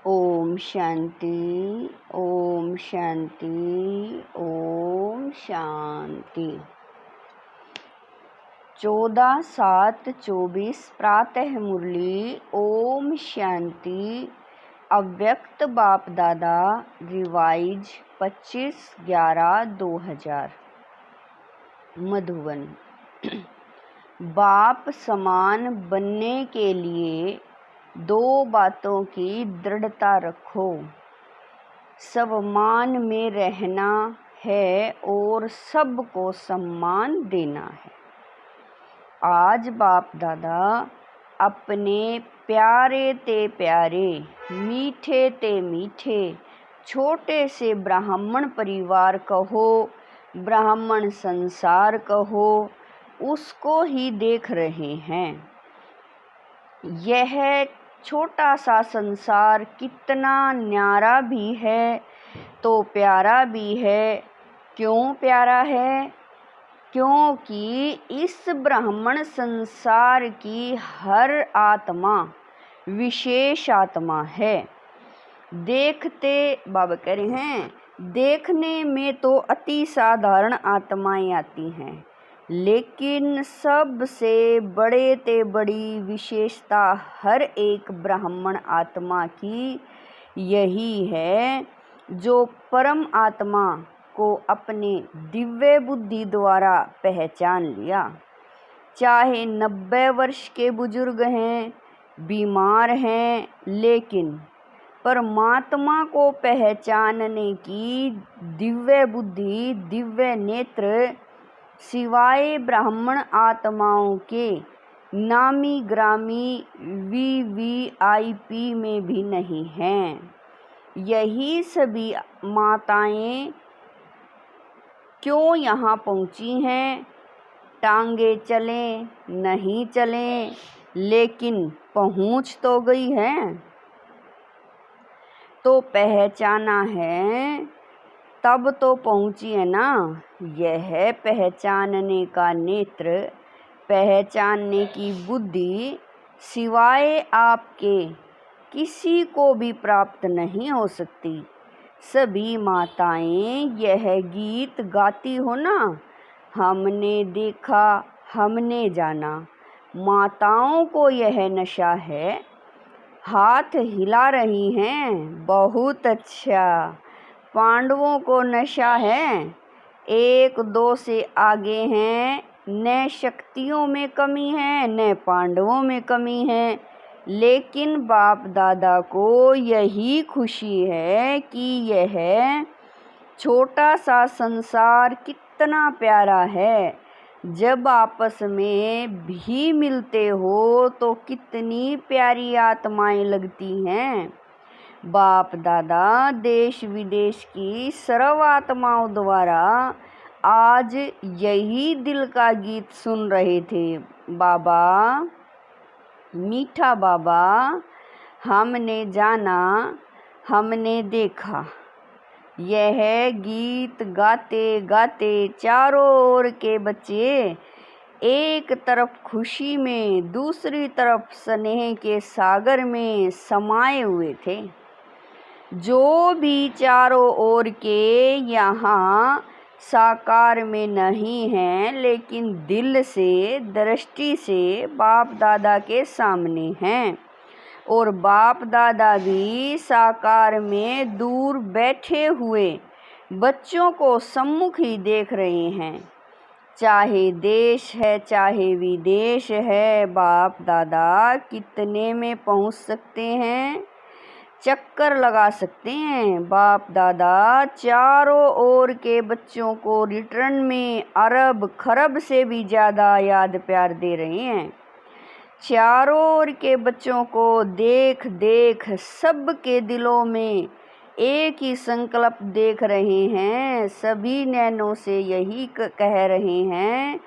ओम शांति, ओम शांति, ओम शांति। 14/7/24 प्रातः मुरली। ओम शांति। अव्यक्त बाप दादा रिवाइज 25/11/2000 मधुबन। बाप समान बनने के लिए 2 बातों की दृढ़ता रखो। सम्मान में रहना है और सबको सम्मान देना है। आज बाप दादा अपने प्यारे ते प्यारे, मीठे ते मीठे, छोटे से ब्राह्मण परिवार कहो, ब्राह्मण संसार कहो, उसको ही देख रहे हैं। यह छोटा सा संसार कितना न्यारा भी है तो प्यारा भी है। क्यों प्यारा है? क्योंकि इस ब्राह्मण संसार की हर आत्मा विशेष आत्मा है। देखते बाबा कह रहे हैं, देखने में तो अति साधारण आत्माएं आती हैं, लेकिन सबसे बड़े ते बड़ी विशेषता हर एक ब्राह्मण आत्मा की यही है, जो परम आत्मा को अपने दिव्य बुद्धि द्वारा पहचान लिया। चाहे 90 वर्ष के बुजुर्ग हैं, बीमार हैं, लेकिन परमात्मा को पहचानने की दिव्य बुद्धि, दिव्य नेत्र सिवाय ब्राह्मण आत्माओं के नामी ग्रामी VVIP में भी नहीं हैं। यही सभी माताएं क्यों यहाँ पहुँची हैं? टांगे चलें नहीं चलें, लेकिन पहुँच तो गई हैं। तो पहचाना है तब तो पहुँची है ना। यह पहचानने का नेत्र, पहचानने की बुद्धि सिवाय आपके किसी को भी प्राप्त नहीं हो सकती। सभी माताएं यह गीत गाती हो ना, हमने देखा, हमने जाना। माताओं को यह नशा है। हाथ हिला रही हैं, बहुत अच्छा। पांडवों को नशा है, 1-2 से आगे हैं। न शक्तियों में कमी है, न पांडवों में कमी है, लेकिन बाप दादा को यही खुशी है कि यह छोटा सा संसार कितना प्यारा है। जब आपस में भी मिलते हो तो कितनी प्यारी आत्माएं लगती हैं। बाप दादा देश विदेश की सर्व आत्माओं द्वारा आज यही दिल का गीत सुन रहे थे। बाबा, मीठा बाबा, हमने जाना, हमने देखा। यह गीत गाते गाते चारों ओर के बच्चे एक तरफ खुशी में, दूसरी तरफ स्नेह के सागर में समाये हुए थे। जो भी चारों ओर के यहाँ साकार में नहीं हैं, लेकिन दिल से, दृष्टि से बाप दादा के सामने हैं। और बाप दादा भी साकार में दूर बैठे हुए बच्चों को सम्मुख ही देख रहे हैं। चाहे देश है, चाहे विदेश है, बाप दादा कितने में पहुंच सकते हैं? चक्कर लगा सकते हैं। बाप दादा चारों ओर के बच्चों को रिटर्न में अरब खरब से भी ज़्यादा याद प्यार दे रहे हैं। चारों ओर के बच्चों को देख देख सबके दिलों में एक ही संकल्प देख रहे हैं। सभी नैनों से यही कह रहे हैं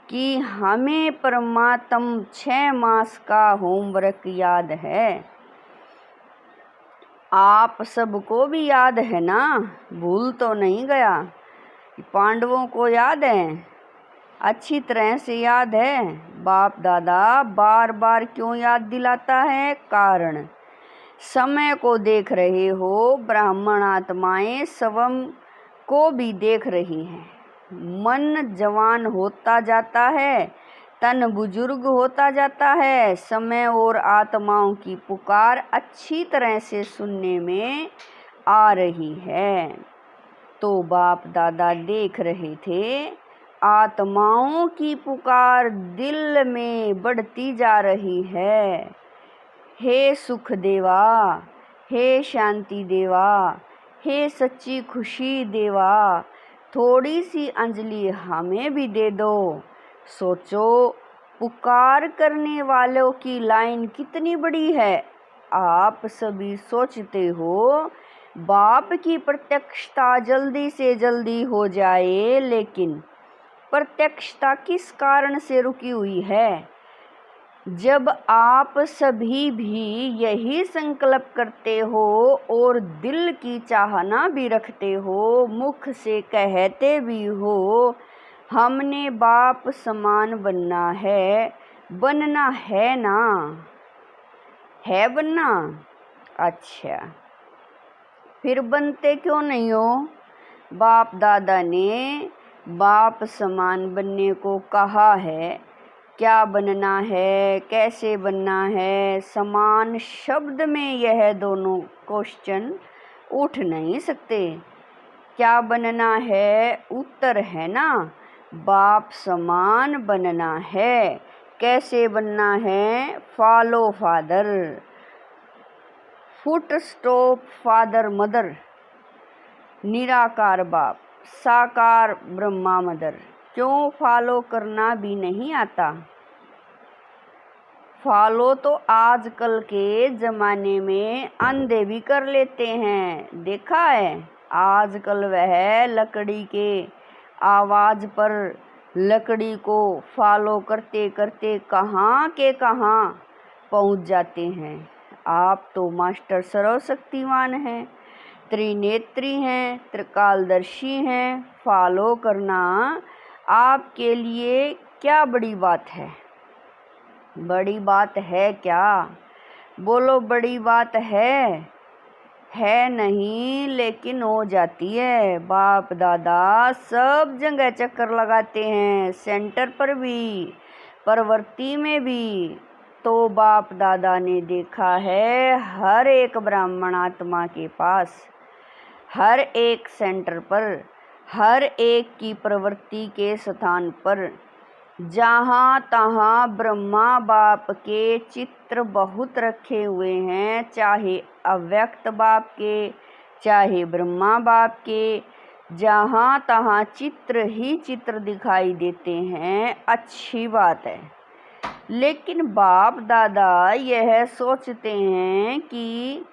कि हमें परमात्म 6 मास का होमवर्क याद है। आप सबको भी याद है ना? भूल तो नहीं गया? पांडवों को याद है, अच्छी तरह से याद है। बाप दादा बार बार क्यों याद दिलाता है? कारण समय को देख रहे हो, ब्राह्मण आत्माएं स्वयं को भी देख रही हैं। मन जवान होता जाता है, तन बुजुर्ग होता जाता है। समय और आत्माओं की पुकार अच्छी तरह से सुनने में आ रही है। तो बाप दादा देख रहे थे, आत्माओं की पुकार दिल में बढ़ती जा रही है। हे सुख देवा, हे शांति देवा, हे सच्ची खुशी देवा, थोड़ी सी अंजलि हमें भी दे दो। सोचो, पुकार करने वालों की लाइन कितनी बड़ी है। आप सभी सोचते हो बाप की प्रत्यक्षता जल्दी से जल्दी हो जाए, लेकिन प्रत्यक्षता किस कारण से रुकी हुई है? जब आप सभी भी यही संकल्प करते हो और दिल की चाहना भी रखते हो, मुख से कहते भी हो, हमने बाप समान बनना है ना? है बनना? अच्छा, फिर बनते क्यों नहीं हो? बाप दादा ने बाप समान बनने को कहा है। क्या बनना है, कैसे बनना है? समान शब्द में यह दोनों क्वेश्चन उठ नहीं सकते। क्या बनना है? उत्तर है ना, बाप समान बनना है। कैसे बनना है? Follow father, foot stop father mother, निराकार बाप, साकार ब्रह्मा मदर। क्यों फॉलो करना भी नहीं आता? फॉलो तो आजकल के ज़माने में अंधे भी कर लेते हैं। देखा है, आजकल वह लकड़ी के आवाज़ पर लकड़ी को फॉलो करते करते कहाँ के कहाँ पहुँच जाते हैं। आप तो मास्टर सर्वशक्तिमान हैं, त्रिनेत्री हैं, त्रिकालदर्शी हैं। फॉलो करना आपके लिए क्या बड़ी बात है? बड़ी बात है क्या? बोलो, बड़ी बात है नहीं, लेकिन हो जाती है। बाप दादा सब जगह चक्कर लगाते हैं, सेंटर पर भी, प्रवृत्ति में भी। तो बाप दादा ने देखा है, हर एक ब्राह्मण आत्मा के पास, हर एक सेंटर पर, हर एक की प्रवृत्ति के स्थान पर, जहाँ तहाँ ब्रह्मा बाप के चित्र बहुत रखे हुए हैं। चाहे अव्यक्त बाप के, चाहे ब्रह्मा बाप के, जहाँ तहाँ चित्र ही चित्र दिखाई देते हैं। अच्छी बात है, लेकिन बाप दादा यह सोचते हैं कि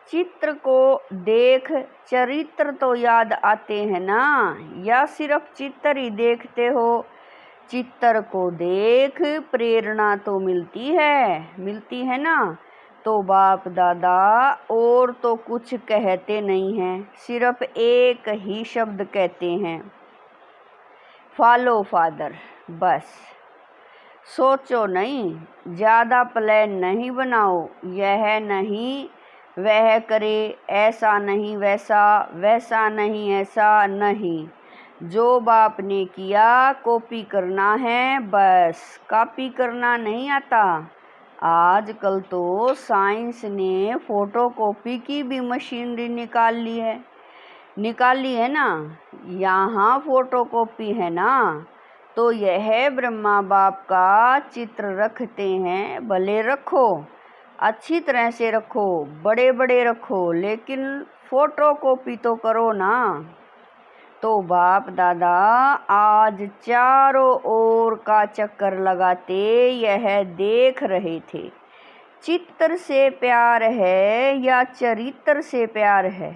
चित्र को देख चरित्र तो याद आते हैं ना, या सिर्फ चित्र ही देखते हो? चित्र को देख प्रेरणा तो मिलती है ना। तो बाप दादा और तो कुछ कहते नहीं हैं, सिर्फ एक ही शब्द कहते हैं, फॉलो फादर। बस सोचो नहीं, ज़्यादा प्लान नहीं बनाओ। यह नहीं वह करे, ऐसा नहीं वैसा, वैसा नहीं ऐसा नहीं। जो बाप ने किया कॉपी करना है, बस कॉपी करना नहीं आता। आजकल तो साइंस ने फोटोकॉपी की भी मशीनरी निकाली है ना। यहाँ फोटोकॉपी है ना, तो यह ब्रह्मा बाप का चित्र रखते हैं। भले रखो, अच्छी तरह से रखो, बड़े बड़े रखो, लेकिन फोटोकॉपी तो करो ना। तो बाप दादा आज चारों ओर का चक्कर लगाते यह देख रहे थे, चित्र से प्यार है या चरित्र से प्यार है?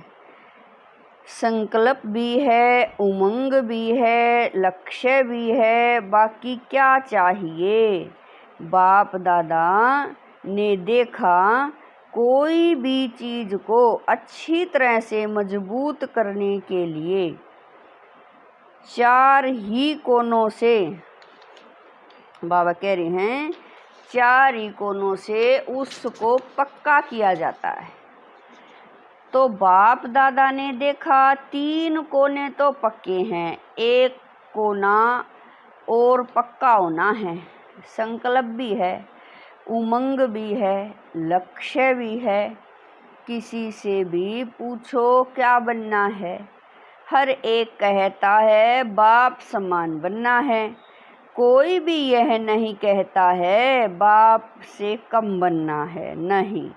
संकल्प भी है, उमंग भी है, लक्ष्य भी है, बाकी क्या चाहिए? बाप दादा ने देखा, कोई भी चीज़ को अच्छी तरह से मजबूत करने के लिए चार ही कोनों से, बाबा कह रहे हैं, 4 कोनों से उसको पक्का किया जाता है। तो बाप दादा ने देखा 3 कोने तो पक्के हैं, 1 कोना और पक्का होना है। संकल्प भी है, उमंग भी है, लक्ष्य भी है। किसी से भी पूछो क्या बनना है, हर एक कहता है बाप समान बनना है। कोई भी यह नहीं कहता है बाप से कम बनना है, नहीं,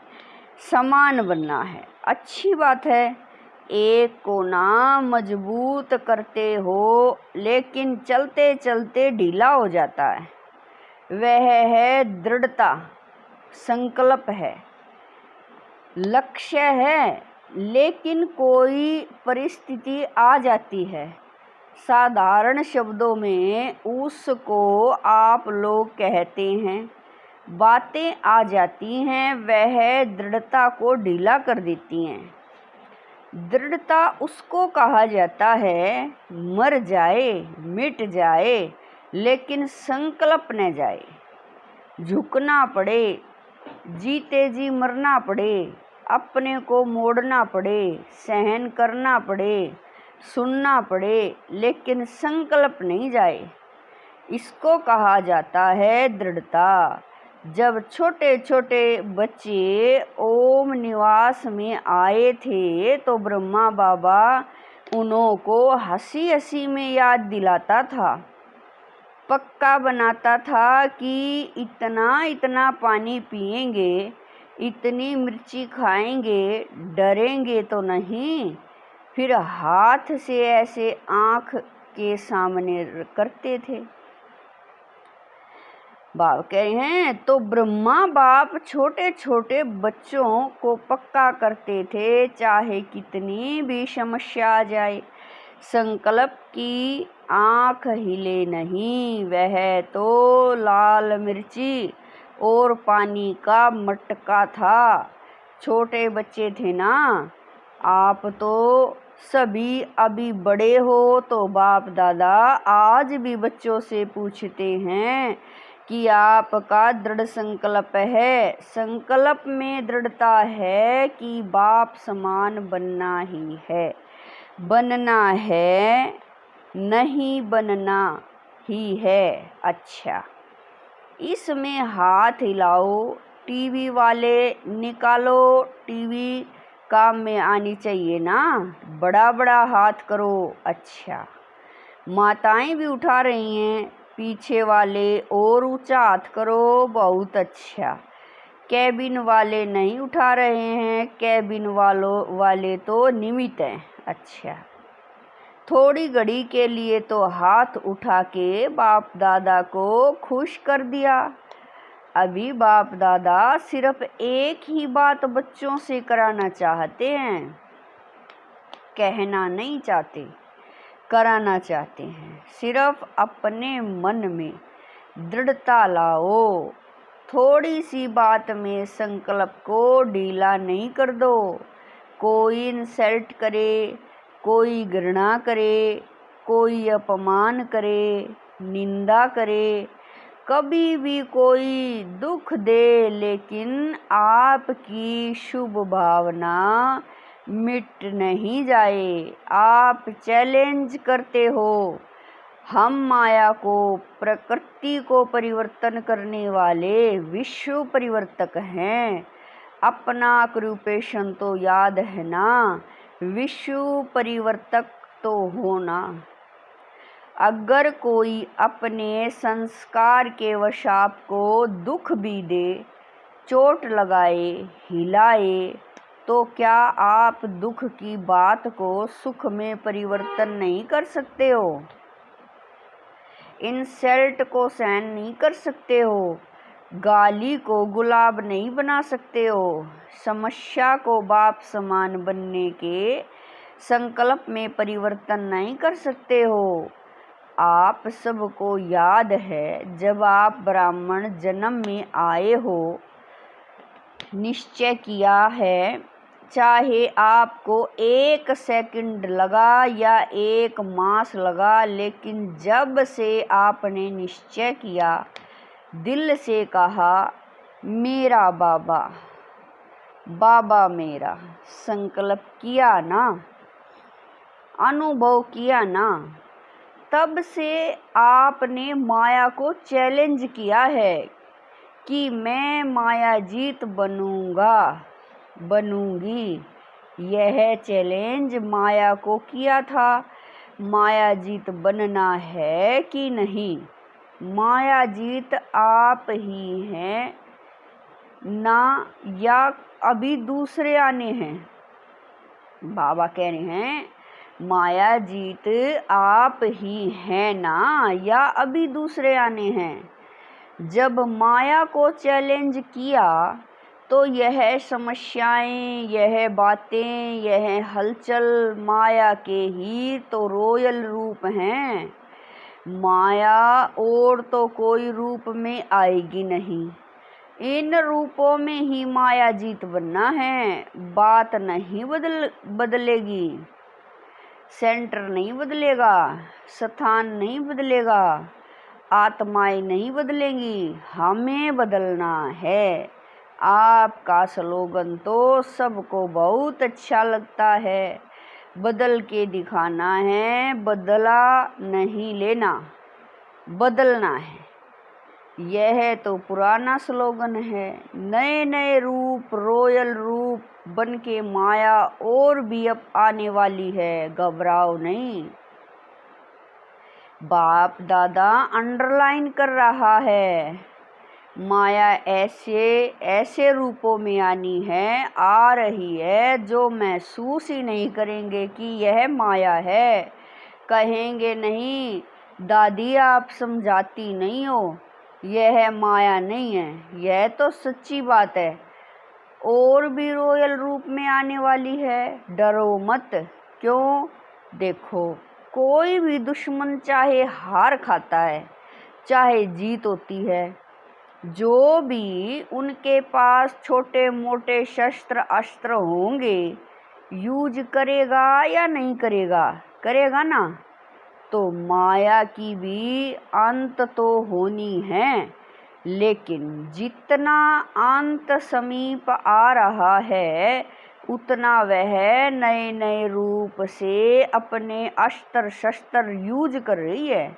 समान बनना है। अच्छी बात है। एक कोना मजबूत करते हो लेकिन चलते चलते ढीला हो जाता है, वह है दृढ़ता। संकल्प है, लक्ष्य है, लेकिन कोई परिस्थिति आ जाती है। साधारण शब्दों में उसको आप लोग कहते हैं, बातें आ जाती हैं, वह दृढ़ता को ढीला कर देती हैं। दृढ़ता उसको कहा जाता है मर जाए, मिट जाए, लेकिन संकल्प न जाए। झुकना पड़े, जीते जी मरना पड़े, अपने को मोड़ना पड़े, सहन करना पड़े, सुनना पड़े, लेकिन संकल्प नहीं जाए। इसको कहा जाता है दृढ़ता। जब छोटे छोटे बच्चे ओम निवास में आए थे तो ब्रह्मा बाबा उन्हों को हंसी हंसी में याद दिलाता था, पक्का बनाता था कि इतना इतना पानी पिएंगे, इतनी मिर्ची खाएंगे, डरेंगे तो नहीं। फिर हाथ से ऐसे आँख के सामने करते थे। बाप कह रहे हैं तो ब्रह्मा बाप छोटे छोटे बच्चों को पक्का करते थे, चाहे कितनी भी समस्या आ जाए। संकल्प की आँख हिले नहीं, वह तो लाल मिर्ची और पानी का मटका था। छोटे बच्चे थे ना, आप तो सभी अभी बड़े हो, तो बाप दादा आज भी बच्चों से पूछते हैं कि आपका दृढ़ संकल्प है। संकल्प में दृढ़ता है कि बाप समान बनना ही है, बनना है, नहीं बनना ही है। अच्छा, इसमें हाथ हिलाओ, टीवी वाले निकालो, टीवी काम में आनी चाहिए ना, बड़ा बड़ा हाथ करो। अच्छा, माताएं भी उठा रही हैं, पीछे वाले और ऊंचा हाथ करो, बहुत अच्छा। कैबिन वाले नहीं उठा रहे हैं, कैबिन वाले तो निमित्त हैं। अच्छा, थोड़ी घड़ी के लिए तो हाथ उठा के बाप दादा को खुश कर दिया। अभी बाप दादा सिर्फ एक ही बात बच्चों से कराना चाहते हैं, कहना नहीं चाहते, कराना चाहते हैं। सिर्फ अपने मन में दृढ़ता लाओ, थोड़ी सी बात में संकल्प को ढीला नहीं कर दो। कोई इंसल्ट करे, कोई घृणा करे, कोई अपमान करे, निंदा करे, कभी भी कोई दुख दे, लेकिन आपकी शुभ भावना मिट नहीं जाए। आप चैलेंज करते हो, हम माया को, प्रकृति को परिवर्तन करने वाले विश्व परिवर्तक हैं। अपना ऑक्यूपेशन तो याद है ना, विश्व परिवर्तक तो होना। अगर कोई अपने संस्कार के वश आपको दुख भी दे, चोट लगाए, हिलाए, तो क्या आप दुख की बात को सुख में परिवर्तन नहीं कर सकते हो? इंसल्ट को सहन नहीं कर सकते हो? गाली को गुलाब नहीं बना सकते हो? समस्या को बाप समान बनने के संकल्प में परिवर्तन नहीं कर सकते हो? आप सबको याद है, जब आप ब्राह्मण जन्म में आए हो, निश्चय किया है, चाहे आपको 1 सेकंड लगा या 1 मास लगा, लेकिन जब से आपने निश्चय किया दिल से कहा मेरा बाबा, बाबा मेरा। संकल्प किया ना, अनुभव किया ना, तब से आपने माया को चैलेंज किया है कि मैं माया जीत बनूंगा, बनूंगी। यह चैलेंज माया को किया था। माया जीत बनना है कि नहीं? माया जीत आप ही हैं ना, या अभी दूसरे आने हैं? बाबा कह रहे हैं माया जीत आप ही हैं ना, या अभी दूसरे आने हैं? जब माया को चैलेंज किया तो यह समस्याएं, यह बातें, यह हलचल माया के ही तो रॉयल रूप हैं। माया और तो कोई रूप में आएगी नहीं। इन रूपों में ही माया जीत बनना है। बात नहीं बदलेगी, सेंटर नहीं बदलेगा, स्थान नहीं बदलेगा, आत्माएं नहीं बदलेंगी, हमें बदलना है। आपका स्लोगन तो सबको बहुत अच्छा लगता है, बदल के दिखाना है, बदला नहीं लेना, बदलना है। यह तो पुराना स्लोगन है। नए नए रूप, रॉयल रूप बन के माया और भी अब आने वाली है, घबराओ नहीं। बाप दादा अंडरलाइन कर रहा है, माया ऐसे ऐसे रूपों में आनी है, आ रही है, जो महसूस ही नहीं करेंगे कि यह माया है। कहेंगे नहीं दादी आप समझाती नहीं हो, यह माया नहीं है, यह तो सच्ची बात है, और भी रॉयल रूप में आने वाली है, डरो मत। क्यों? देखो, कोई भी दुश्मन चाहे हार खाता है, चाहे जीत होती है, जो भी उनके पास छोटे मोटे शस्त्र अस्त्र होंगे, यूज करेगा या नहीं करेगा? करेगा ना। तो माया की भी अंत तो होनी है, लेकिन जितना अंत समीप आ रहा है, उतना वह नए नए रूप से अपने अस्त्र शस्त्र यूज कर रही है,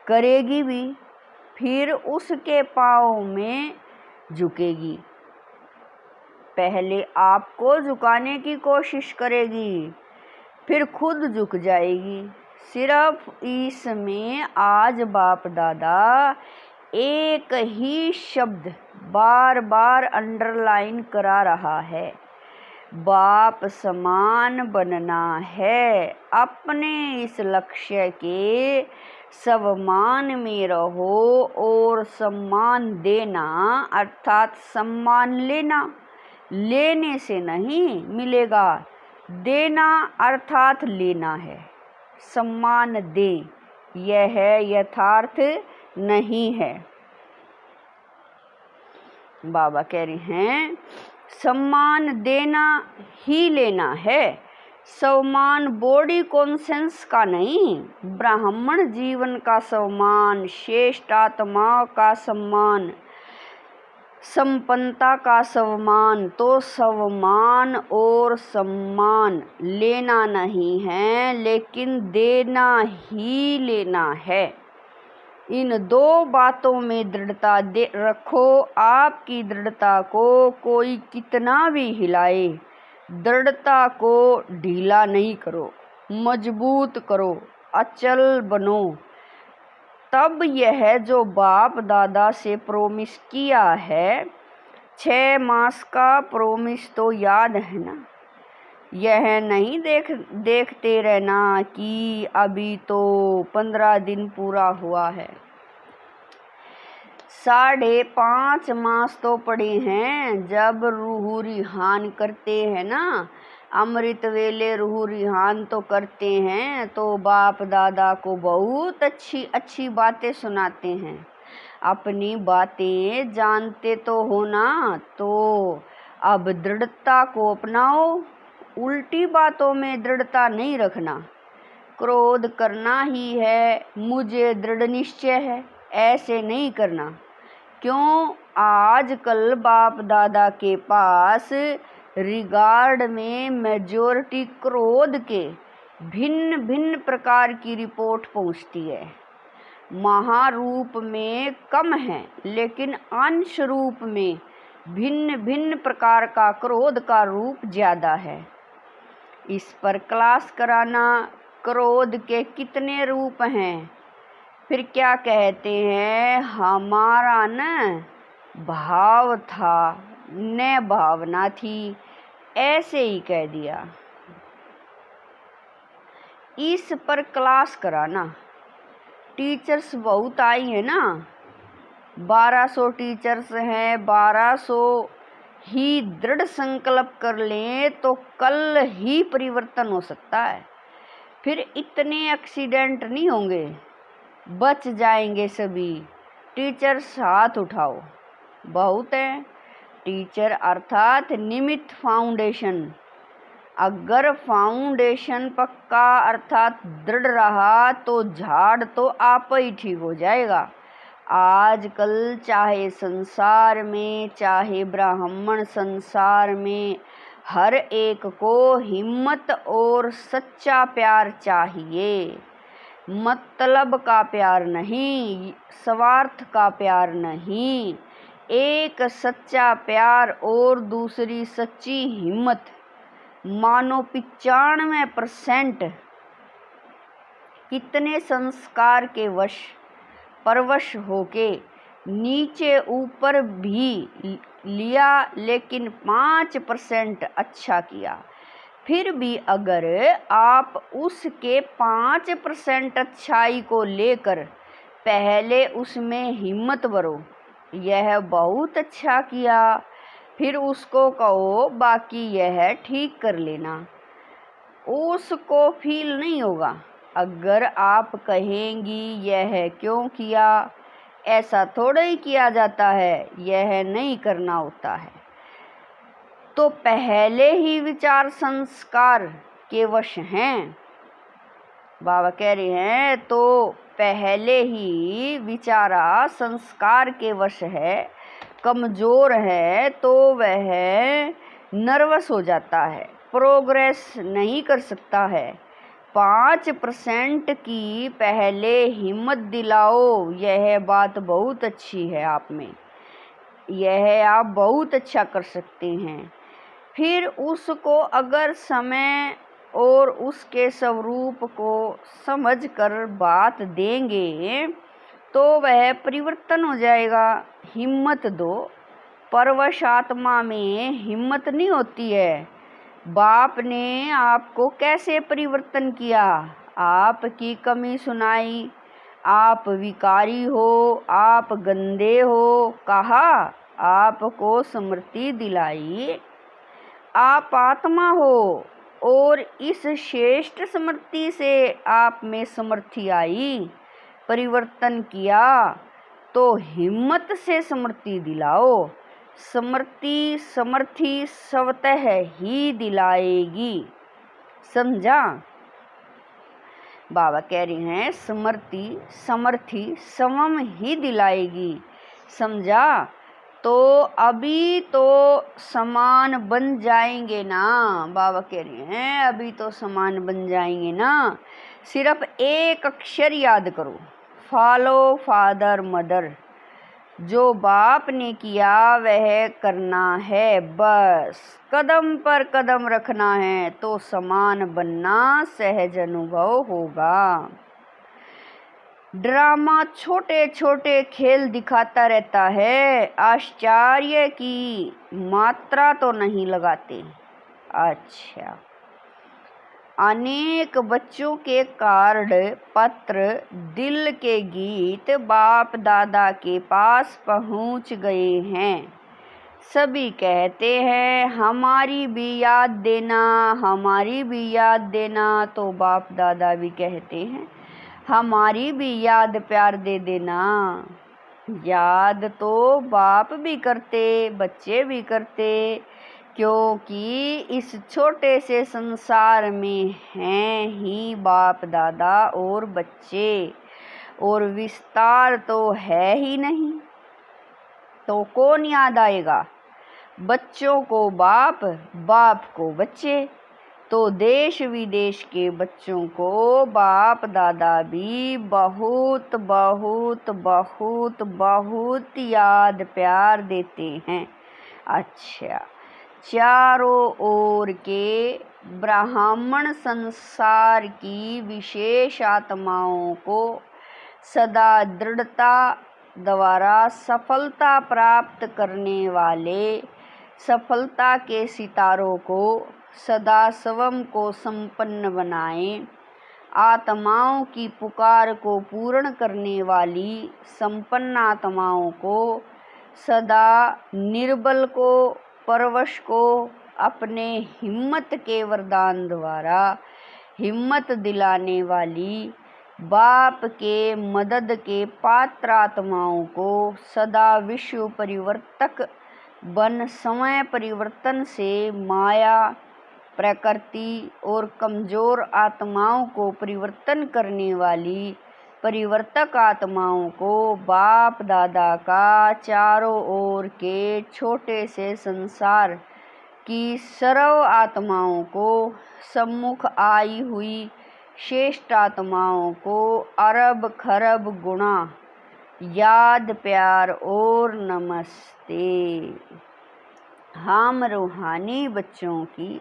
करेगी भी, फिर उसके पाँव में झुकेगी। पहले आपको झुकाने की कोशिश करेगी, फिर खुद झुक जाएगी। सिर्फ इसमें आज बाप दादा एक ही शब्द बार बार अंडरलाइन करा रहा है, बाप समान बनना है। अपने इस लक्ष्य के सम्मान में रहो, और सम्मान देना अर्थात सम्मान लेना, लेने से नहीं मिलेगा, देना अर्थात लेना है। सम्मान दे, यह यथार्थ नहीं है। बाबा कह रहे हैं सम्मान देना ही लेना है, सम्मान बॉडी कॉन्सेंस का नहीं, ब्राह्मण जीवन का सम्मान, श्रेष्ठ आत्मा का सम्मान, संपन्नता का सम्मान। तो सम्मान और सम्मान लेना नहीं है, लेकिन देना ही लेना है। इन दो बातों में दृढ़ता रखो। आपकी दृढ़ता को कोई कितना भी हिलाए, दृढ़ता को ढीला नहीं करो, मजबूत करो, अचल बनो। तब यह जो बाप दादा से प्रोमिस किया है, 6 मास का प्रोमिस तो याद है ना? यह नहीं देखते रहना कि अभी तो 15 दिन पूरा हुआ है। 5.5 मास तो पड़े हैं। जब रूह रिहान करते हैं ना, अमृत वेले रूह रिहान तो करते हैं, तो बाप दादा को बहुत अच्छी अच्छी बातें सुनाते हैं। अपनी बातें जानते तो हो ना, तो अब दृढ़ता को अपनाओ। उल्टी बातों में दृढ़ता नहीं रखना। क्रोध करना ही है, मुझे दृढ़ निश्चय है, ऐसे नहीं करना। क्यों आजकल बाप दादा के पास रिगार्ड में मेजॉरिटी क्रोध के भिन्न भिन्न प्रकार की रिपोर्ट पहुंचती है। महारूप में कम है, लेकिन अंश रूप में भिन्न भिन्न प्रकार का क्रोध का रूप ज़्यादा है। इस पर क्लास कराना। क्रोध के कितने रूप हैं? फिर क्या कहते हैं, हमारा न भाव था न भावना थी, ऐसे ही कह दिया। इस पर क्लास कराना। टीचर्स बहुत आई है ना, 1200 टीचर्स हैं। 1200 ही दृढ़ संकल्प कर लें तो कल ही परिवर्तन हो सकता है। फिर इतने एक्सीडेंट नहीं होंगे, बच जाएंगे सभी। टीचर्स हाथ उठाओ। बहुत है। टीचर अर्थात निमित्त फाउंडेशन। अगर फाउंडेशन पक्का अर्थात दृढ़ रहा तो झाड़ तो आप ही ठीक हो जाएगा। आजकल चाहे संसार में चाहे ब्राह्मण संसार में हर एक को हिम्मत और सच्चा प्यार चाहिए। मतलब का प्यार नहीं, स्वार्थ का प्यार नहीं। एक सच्चा प्यार और दूसरी सच्ची हिम्मत। मानो 95% कितने संस्कार के वश परवश होके नीचे ऊपर भी लिया, लेकिन 5% अच्छा किया। फिर भी अगर आप उसके 5% अच्छाई को लेकर पहले उसमें हिम्मत भरो, यह बहुत अच्छा किया, फिर उसको कहो बाकी यह ठीक कर लेना, उसको फील नहीं होगा। अगर आप कहेंगी यह क्यों किया, ऐसा थोड़ा ही किया जाता है, यह नहीं करना होता है, तो पहले ही विचार संस्कार के वश हैं। बाबा कह रहे हैं तो पहले ही विचारा संस्कार के वश है, कमज़ोर है तो वह नर्वस हो जाता है, प्रोग्रेस नहीं कर सकता है। 5% की पहले हिम्मत दिलाओ, यह बात बहुत अच्छी है आप में, यह आप बहुत अच्छा कर सकते हैं। फिर उसको अगर समय और उसके स्वरूप को समझकर बात देंगे तो वह परिवर्तन हो जाएगा। हिम्मत दो। परवश आत्मा में हिम्मत नहीं होती है। बाप ने आपको कैसे परिवर्तन किया? आपकी कमी सुनाई, आप विकारी हो, आप गंदे हो कहा, आपको स्मृति दिलाई, आप आत्मा हो और इस श्रेष्ठ स्मृति से आप में समर्थी आई, परिवर्तन किया, तो हिम्मत से स्मृति दिलाओ। स्मृति समर्थी स्वतः ही दिलाएगी। समझा? बाबा कह रहे हैं स्मृति समर्थी स्वयं ही दिलाएगी। समझा? तो अभी तो समान बन जाएंगे ना। बाबा कह रहे हैं अभी तो समान बन जाएंगे ना। सिर्फ एक अक्षर याद करो, फॉलो फादर मदर। जो बाप ने किया वह करना है, बस कदम पर कदम रखना है तो समान बनना सहज अनुभव होगा। ड्रामा छोटे छोटे खेल दिखाता रहता है, आश्चर्य की मात्रा तो नहीं लगाते। अच्छा, अनेक बच्चों के कार्ड पत्र दिल के गीत बाप दादा के पास पहुंच गए हैं। सभी कहते हैं हमारी भी याद देना, हमारी भी याद देना। तो बाप दादा भी कहते हैं हमारी भी याद प्यार दे देना। याद तो बाप भी करते, बच्चे भी करते, क्योंकि इस छोटे से संसार में हैं ही बाप दादा और बच्चे, और विस्तार तो है ही नहीं। तो कौन याद आएगा? बच्चों को बाप, बाप को बच्चे, तो देश विदेश के बच्चों को बाप दादा भी बहुत बहुत बहुत बहुत याद प्यार देते हैं। अच्छा, चारों ओर के ब्राह्मण संसार की विशेष आत्माओं को सदा दृढ़ता द्वारा सफलता प्राप्त करने वाले सफलता के सितारों को सदा स्वयं को संपन्न बनाएं। आत्माओं की पुकार को पूर्ण करने वाली संपन्न आत्माओं को सदा निर्बल को परवश को अपने हिम्मत के वरदान द्वारा हिम्मत दिलाने वाली बाप के मदद के पात्र आत्माओं को सदा विश्व परिवर्तक बन समय परिवर्तन से माया प्रकृति और कमजोर आत्माओं को परिवर्तन करने वाली परिवर्तक आत्माओं को बाप दादा का चारों ओर के छोटे से संसार की सर्व आत्माओं को सम्मुख आई हुई श्रेष्ठ आत्माओं को अरब खरब गुणा याद प्यार और नमस्ते। हम रूहानी बच्चों की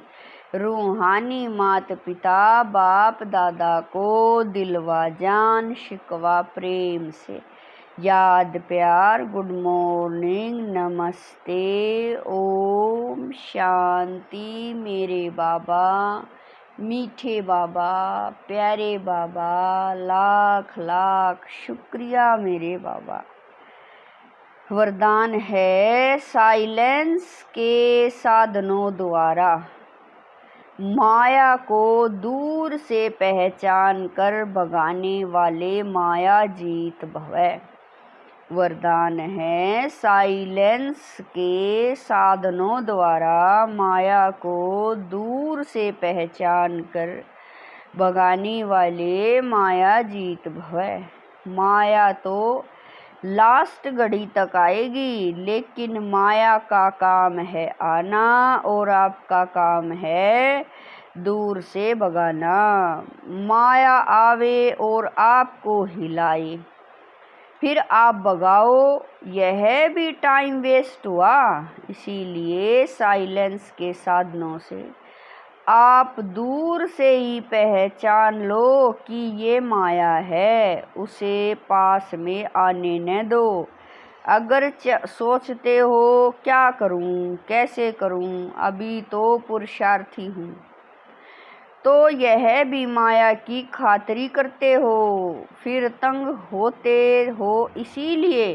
रूहानी माता पिता बाप दादा को दिलवा जान शिकवा प्रेम से याद प्यार गुड मॉर्निंग नमस्ते ओम शांति। मेरे बाबा मीठे बाबा प्यारे बाबा लाख लाख शुक्रिया मेरे बाबा। वरदान है साइलेंस के साधनों द्वारा माया को दूर से पहचान कर भगाने वाले माया जीत भवै। वरदान है साइलेंस के साधनों द्वारा माया को दूर से पहचान कर भगाने वाले माया जीत भवै। माया तो लास्ट घड़ी तक आएगी, लेकिन माया का काम है आना और आपका काम है दूर से भगाना। माया आवे और आपको हिलाए, फिर आप भगाओ, यह भी टाइम वेस्ट हुआ। इसीलिए साइलेंस के साधनों से आप दूर से ही पहचान लो कि ये माया है, उसे पास में आने न दो। अगर सोचते हो क्या करूं कैसे करूं, अभी तो पुरुषार्थी हूँ, तो यह भी माया की खातिरी करते हो, फिर तंग होते हो। इसीलिए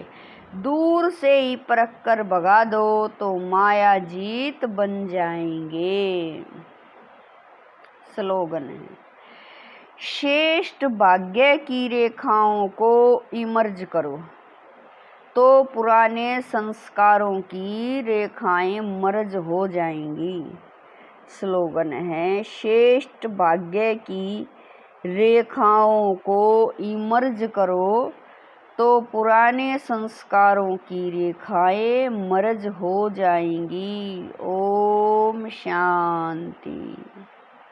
दूर से ही परख कर भगा दो तो माया जीत बन जाएंगे। स्लोगन है, श्रेष्ठ भाग्य की रेखाओं को इमर्ज करो तो पुराने संस्कारों की रेखाएं मर्ज हो जाएंगी। स्लोगन है, श्रेष्ठ भाग्य की रेखाओं को इमर्ज करो तो पुराने संस्कारों की रेखाएं मर्ज हो जाएंगी। ओम शांति।